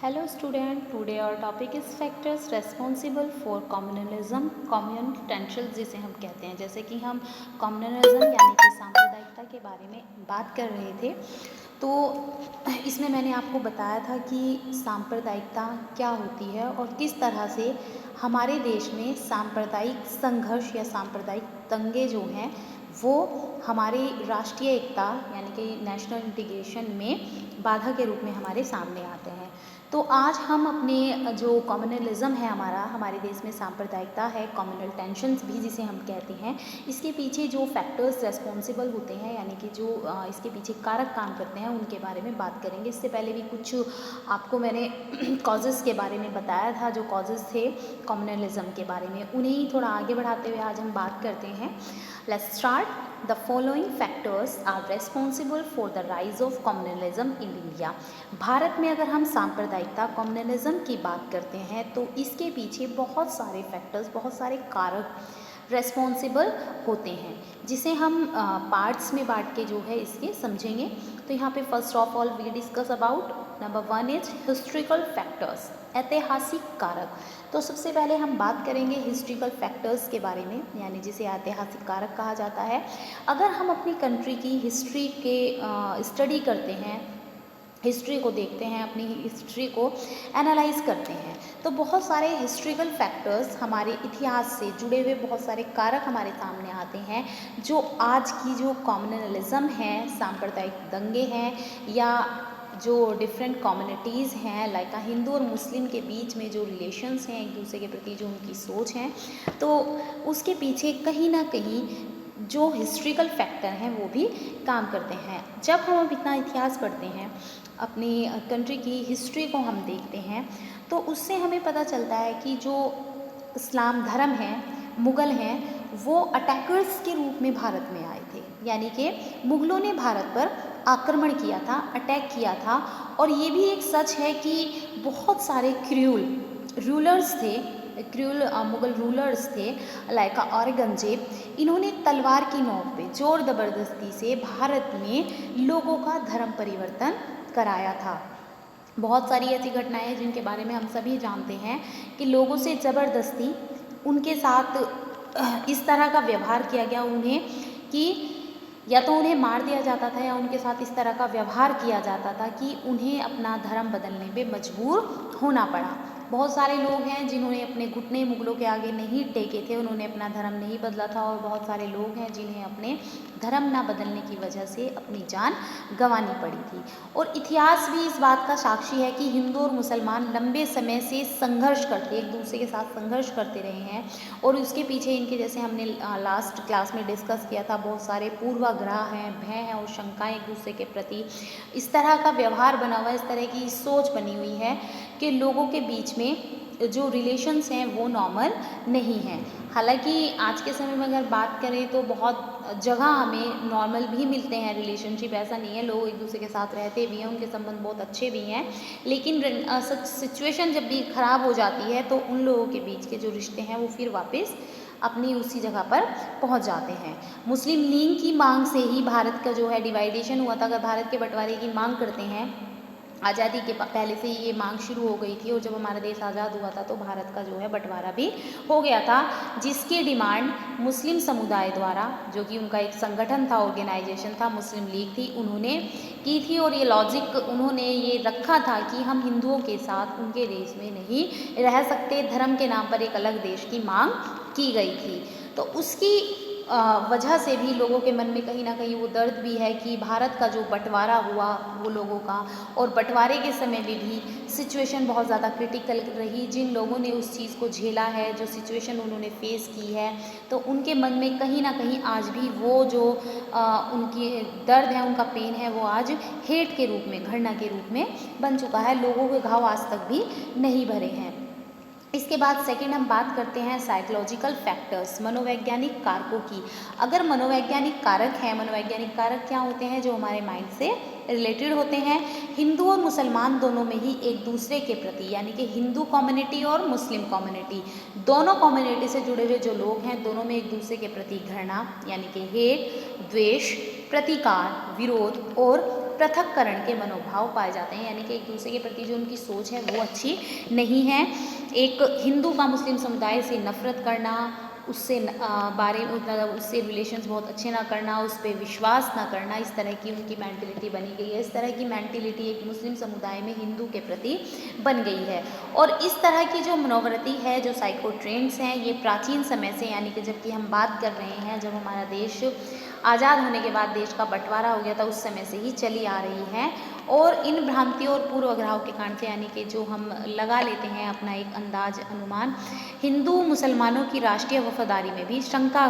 Hello student, today our topic is factors responsible for communalism, communal potential जिसे हम कहते हैं। जैसे कि हम communalism यानी कि सांप्रदायिकता के बारे में बात कर रहे थे, तो इसमें मैंने आपको बताया था कि सांप्रदायिकता क्या होती है और किस तरह से हमारे देश में सांप्रदायिक संघर्ष या सांप्रदायिक दंगे जो हैं वो हमारी राष्ट्रीय एकता यानी कि नेशनल इंटीग्रेशन में बाधा के रूप में हमारे सामने आते हैं। तो आज हम अपने जो कम्युनलिज्म है हमारे देश में सांप्रदायिकता है, कम्युनल टेंशन्स भी जिसे हम कहते हैं, इसके पीछे जो फैक्टर्स रेस्पॉन्सिबल होते हैं यानी कि जो इसके पीछे कारक काम करते हैं उनके बारे में बात करेंगे। इससे पहले भी कुछ आपको मैंने कॉजेज़ के बारे में बताया था, जो कॉजेज़ थे कम्युनलिज्म के बारे में, उन्हें ही थोड़ा आगे बढ़ाते हुए आज हम बात करते हैं। Let's start. The following factors are responsible for the rise of communalism in India. Bharat में अगर हम सांप्रदायिकता कम्युनलिज्म की बात करते हैं तो इसके पीछे बहुत सारे फैक्टर्स, बहुत सारे कारक रेस्पॉन्सिबल होते हैं, जिसे हम पार्ट्स में बांट के जो है इसके समझेंगे। तो यहाँ पे first of all we discuss about number 1 is historical factors, ऐतिहासिक कारक। तो सबसे पहले हम बात करेंगे हिस्ट्रिकल फैक्टर्स के बारे में, यानी जिसे ऐतिहासिक कारक कहा जाता है। अगर हम अपनी कंट्री की हिस्ट्री के स्टडी करते हैं, हिस्ट्री को देखते हैं, अपनी हिस्ट्री को एनालाइज करते हैं, तो बहुत सारे हिस्ट्रिकल फैक्टर्स, हमारे इतिहास से जुड़े हुए बहुत सारे कारक हमारे सामने आते हैं, जो आज की जो कम्युनलिज्म है, सांप्रदायिक दंगे हैं, या जो डिफरेंट कम्युनिटीज़ हैं लाइक हिंदू और मुस्लिम के बीच में जो रिलेशंस हैं, एक दूसरे के प्रति जो उनकी सोच है, तो उसके पीछे कहीं ना कहीं जो हिस्ट्रिकल फैक्टर हैं वो भी काम करते हैं। जब हम अब इतना इतिहास पढ़ते हैं, अपनी कंट्री की हिस्ट्री को हम देखते हैं, तो उससे हमें पता चलता है कि जो इस्लाम धर्म है, मुग़ल हैं, वो अटैकर्स के रूप में भारत में आए थे। यानी कि मुग़लों ने भारत पर आक्रमण किया था, अटैक किया था। और ये भी एक सच है कि बहुत सारे क्रूल रूलर्स थे, क्रूल मुग़ल रूलर्स थे लाइक औरंगजेब, इन्होंने तलवार की नोक पे जोर ज़बरदस्ती से भारत में लोगों का धर्म परिवर्तन कराया था। बहुत सारी ऐसी घटनाएं हैं जिनके बारे में हम सभी जानते हैं कि लोगों से ज़बरदस्ती उनके साथ इस तरह का व्यवहार किया गया उन्हें कि या तो उन्हें मार दिया जाता था या उनके साथ इस तरह का व्यवहार किया जाता था कि उन्हें अपना धर्म बदलने पे मजबूर होना पड़ा। बहुत सारे लोग हैं जिन्होंने अपने घुटने मुग़लों के आगे नहीं टेके थे, उन्होंने अपना धर्म नहीं बदला था, और बहुत सारे लोग हैं जिन्हें अपने धर्म ना बदलने की वजह से अपनी जान गंवानी पड़ी थी। और इतिहास भी इस बात का साक्षी है कि हिंदू और मुसलमान लंबे समय से संघर्ष करते, एक दूसरे के साथ संघर्ष करते रहे हैं, और उसके पीछे इनके, जैसे हमने लास्ट क्लास में डिस्कस किया था, बहुत सारे पूर्वाग्रह हैं, भय हैं और शंकाएं एक दूसरे के प्रति, इस तरह का व्यवहार बना हुआ है, इस तरह की सोच बनी हुई है कि लोगों के बीच में जो रिलेशंस हैं वो नॉर्मल नहीं हैं। हालांकि आज के समय में अगर बात करें तो बहुत जगह हमें नॉर्मल भी मिलते हैं रिलेशनशिप, ऐसा नहीं है, लोग एक दूसरे के साथ रहते भी हैं, उनके संबंध बहुत अच्छे भी हैं, लेकिन सिचुएशन जब भी ख़राब हो जाती है तो उन लोगों के बीच के जो रिश्ते हैं वो फिर वापस अपनी उसी जगह पर पहुंच जाते हैं। मुस्लिम लीग की मांग से ही भारत का जो है डिवाइडेशन हुआ था। अगर भारत के बंटवारे की मांग करते हैं, आज़ादी के पहले से ही ये मांग शुरू हो गई थी, और जब हमारा देश आज़ाद हुआ था तो भारत का जो है बंटवारा भी हो गया था, जिसकी डिमांड मुस्लिम समुदाय द्वारा, जो कि उनका एक संगठन था, ऑर्गेनाइजेशन था, मुस्लिम लीग थी, उन्होंने की थी। और ये लॉजिक उन्होंने ये रखा था कि हम हिंदुओं के साथ उनके देश में नहीं रह सकते, धर्म के नाम पर एक अलग देश की मांग की गई थी। तो उसकी वजह से भी लोगों के मन में कहीं ना कहीं वो दर्द भी है कि भारत का जो बंटवारा हुआ वो लोगों का, और बंटवारे के समय में भी सिचुएशन बहुत ज़्यादा क्रिटिकल रही। जिन लोगों ने उस चीज़ को झेला है, जो सिचुएशन उन्होंने फेस की है, तो उनके मन में कहीं ना कहीं आज भी वो जो उनकी दर्द है, उनका पेन है, वो आज हेट के रूप में, घृणा के रूप में बन चुका है। लोगों के घाव आज तक भी नहीं भरे हैं। इसके बाद सेकंड हम बात करते हैं साइकोलॉजिकल फैक्टर्स, मनोवैज्ञानिक कारकों की। अगर मनोवैज्ञानिक कारक हैं, मनोवैज्ञानिक कारक क्या होते हैं? जो हमारे माइंड से रिलेटेड होते हैं। हिंदू और मुसलमान दोनों में ही एक दूसरे के प्रति, यानी कि हिंदू कम्युनिटी और मुस्लिम कम्युनिटी, दोनों कम्युनिटी से जुड़े हुए जो लोग हैं, दोनों में एक दूसरे के प्रति घृणा यानी कि हेट, द्वेष, प्रतिकार, विरोध और पृथक्करण के मनोभाव पाए जाते हैं, यानी कि एक दूसरे के प्रति जो उनकी सोच है वो अच्छी नहीं है। एक हिंदू का मुस्लिम समुदाय से नफरत करना, उससे मतलब उससे रिलेशंस बहुत अच्छे ना करना, उस पर विश्वास ना करना, इस तरह की उनकी मेंटलिटी बनी गई है। इस तरह की मेंटलिटी एक मुस्लिम समुदाय में हिंदू के प्रति बन गई है। और इस तरह की जो मनोवृत्ति है, जो साइको ट्रेंड्स हैं, ये प्राचीन समय से, यानी कि जबकि हम बात कर रहे हैं जब हमारा देश आज़ाद होने के बाद देश का बंटवारा हो गया था, उस समय से ही चली आ रही हैं। और इन भ्रांतियों और पूर्वाग्रहों के कारण से, यानी कि जो हम लगा लेते हैं अपना एक अंदाज अनुमान, हिंदू मुसलमानों की राष्ट्रीय वफादारी में भी शंका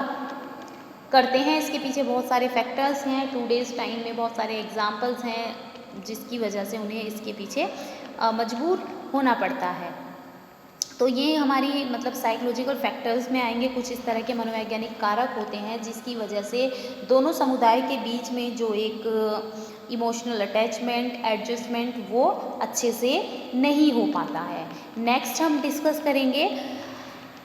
करते हैं। इसके पीछे बहुत सारे फैक्टर्स हैं, टूडेज टाइम में बहुत सारे एग्जाम्पल्स हैं जिसकी वजह से उन्हें इसके पीछे मजबूर होना पड़ता है। तो ये हमारी मतलब साइकोलॉजिकल फैक्टर्स में आएंगे। कुछ इस तरह के मनोवैज्ञानिक कारक होते हैं जिसकी वजह से दोनों समुदाय के बीच में जो एक इमोशनल अटैचमेंट, एडजस्टमेंट, वो अच्छे से नहीं हो पाता है। नेक्स्ट हम डिस्कस करेंगे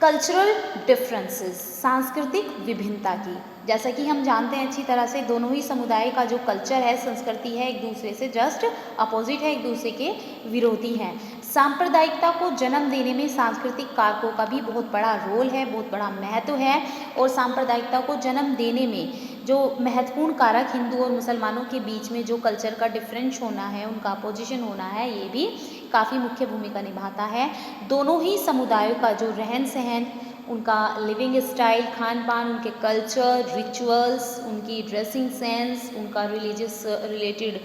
कल्चरल डिफरेंसेस, सांस्कृतिक विभिन्नता की। जैसा कि हम जानते हैं अच्छी तरह से, दोनों ही समुदाय का जो कल्चर है, संस्कृति है, एक दूसरे से जस्ट अपोजिट है, एक दूसरे के विरोधी हैं। सांप्रदायिकता को जन्म देने में सांस्कृतिक कारकों का भी बहुत बड़ा रोल है, बहुत बड़ा महत्व है। और सांप्रदायिकता को जन्म देने में जो महत्वपूर्ण कारक हिंदू और मुसलमानों के बीच में जो कल्चर का डिफरेंस होना है, उनका अपोजिशन होना है, ये भी काफ़ी मुख्य भूमिका निभाता है। दोनों ही समुदायों का जो रहन सहन, उनका लिविंग स्टाइल, खान पान, उनके कल्चर, रिचुअल्स, उनकी ड्रेसिंग सेंस, उनका रिलीजियस रिलेटेड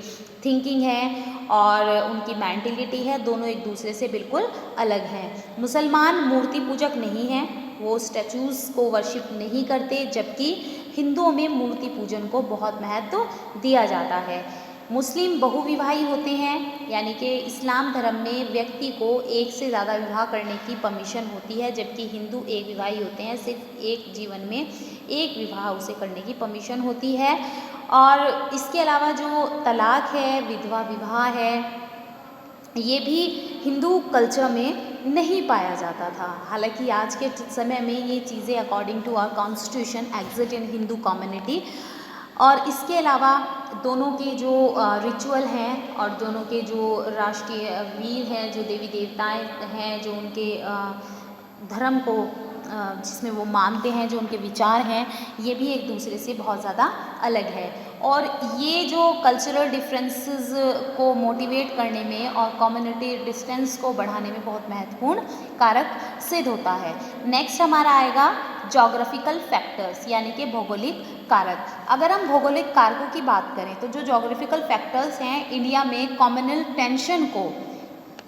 थिंकिंग है और उनकी मेंटलिटी है, दोनों एक दूसरे से बिल्कुल अलग हैं। मुसलमान मूर्ति पूजक नहीं हैं, वो स्टैचूज़ को वर्शिप नहीं करते, जबकि हिंदुओं में मूर्ति पूजन को बहुत महत्व दिया जाता है। मुस्लिम बहुविवाही होते हैं, यानी कि इस्लाम धर्म में व्यक्ति को एक से ज़्यादा विवाह करने की परमिशन होती है, जबकि हिंदू एक विवाही होते हैं, सिर्फ एक जीवन में एक विवाह उसे करने की परमिशन होती है। और इसके अलावा जो तलाक है, विधवा विवाह है, ये भी हिंदू कल्चर में नहीं पाया जाता था। हालांकि आज के समय में ये चीज़ें according to our constitution exist in Hindu community. और इसके अलावा दोनों के जो रिचुअल हैं और दोनों के जो राष्ट्रीय वीर हैं, जो देवी देवताएं हैं, जो उनके धर्म को जिसमें वो मानते हैं, जो उनके विचार हैं, ये भी एक दूसरे से बहुत ज़्यादा अलग है। और ये जो कल्चरल डिफरेंसेस को मोटिवेट करने में और कम्युनिटी डिस्टेंस को बढ़ाने में बहुत महत्वपूर्ण कारक सिद्ध होता है। नेक्स्ट हमारा आएगा जोग्राफिकल फैक्टर्स, यानी कि भौगोलिक कारक। अगर हम भौगोलिक कारकों की बात करें तो जो जोग्राफिकल फैक्टर्स हैं, इंडिया में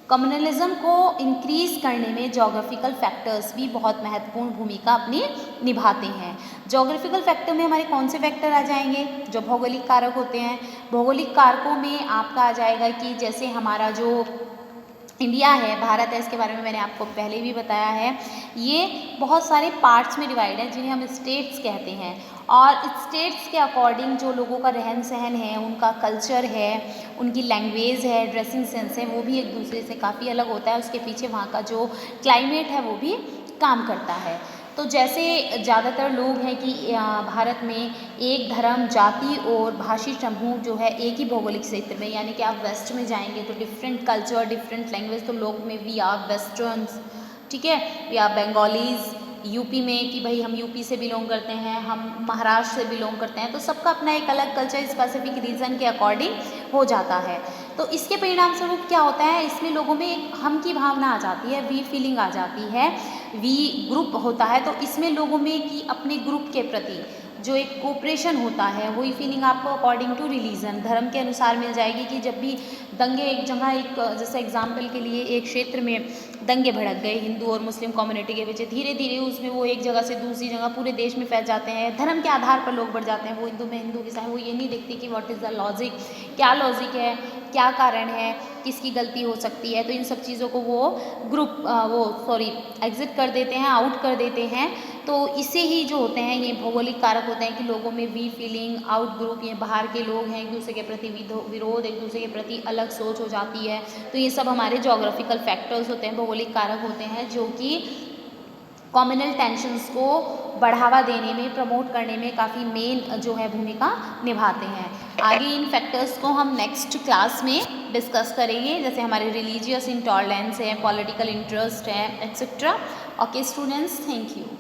कम्युनलिज्म को इंक्रीज करने में जोग्राफिकल फैक्टर्स भी बहुत महत्वपूर्ण भूमिका अपनी निभाते हैं। जोग्राफिकल फैक्टर में हमारे कौन से फैक्टर आ जाएंगे? जो भौगोलिक कारक होते हैं। भौगोलिक कारकों में आपका आ जाएगा कि जैसे हमारा जो इंडिया है, भारत है, इसके बारे में मैंने आपको पहले भी बताया है, ये बहुत सारे पार्ट्स में डिवाइड है जिन्हें हम स्टेट्स कहते हैं। और स्टेट्स के अकॉर्डिंग जो लोगों का रहन सहन है, उनका कल्चर है, उनकी लैंग्वेज है, ड्रेसिंग सेंस है, वो भी एक दूसरे से काफ़ी अलग होता है। उसके पीछे वहाँ का जो क्लाइमेट है वो भी काम करता है। तो जैसे ज़्यादातर लोग हैं कि भारत में एक धर्म, जाति और भाषी समूह जो है एक ही भौगोलिक क्षेत्र में, यानी कि आप वेस्ट में जाएंगे तो डिफरेंट कल्चर, डिफरेंट लैंग्वेज, तो लोग में वी आर वेस्टर्न्स, ठीक है, वी आर बंगालीज। यूपी में कि भाई हम यूपी से बिलोंग करते हैं, हम महाराष्ट्र से बिलोंग करते हैं, तो सबका अपना एक अलग कल्चर स्पेसिफिक रीजन के अकॉर्डिंग हो जाता है। तो इसके परिणाम स्वरूप क्या होता है, इसमें लोगों में एक हम की भावना आ जाती है, वी फीलिंग आ जाती है, वी ग्रुप होता है। तो इसमें लोगों में कि अपने ग्रुप के प्रति जो एक कोऑपरेशन होता है, वही फीलिंग आपको अकॉर्डिंग टू रिलीजन, धर्म के अनुसार मिल जाएगी। कि जब भी दंगे एक जगह, एक जैसे एग्जाम्पल के लिए एक क्षेत्र में दंगे भड़क गए हिंदू और मुस्लिम कम्युनिटी के बीच, धीरे धीरे उसमें वो एक जगह से दूसरी जगह पूरे देश में फैल जाते हैं, धर्म के आधार पर लोग बढ़ जाते हैं। वो हिंदू में हिंदू के साथ वो ये नहीं देखते कि व्हाट इज़ द लॉजिक, क्या लॉजिक है, क्या कारण है, किसकी गलती हो सकती है। तो इन सब चीज़ों को वो एग्जिट कर देते हैं, आउट कर देते हैं। तो इससे ही जो होते हैं ये भौगोलिक कारक होते हैं कि लोगों में वी फीलिंग, आउट ग्रुप, ये बाहर के लोग हैं, एक दूसरे के प्रति विरोध, एक दूसरे के प्रति अलग सोच हो जाती है। तो ये सब हमारे जोग्राफिकल फैक्टर्स होते हैं, भौगोलिक कारक होते हैं, जो कि कम्युनल टेंशन्स को बढ़ावा देने में, प्रमोट करने में काफ़ी मेन जो है भूमिका निभाते हैं। आगे इन फैक्टर्स को हम नेक्स्ट क्लास में डिस्कस करेंगे, जैसे हमारे रिलीजियस इंटॉलरेंस है, पॉलिटिकल इंटरेस्ट है, etcetera. Okay students, thank you.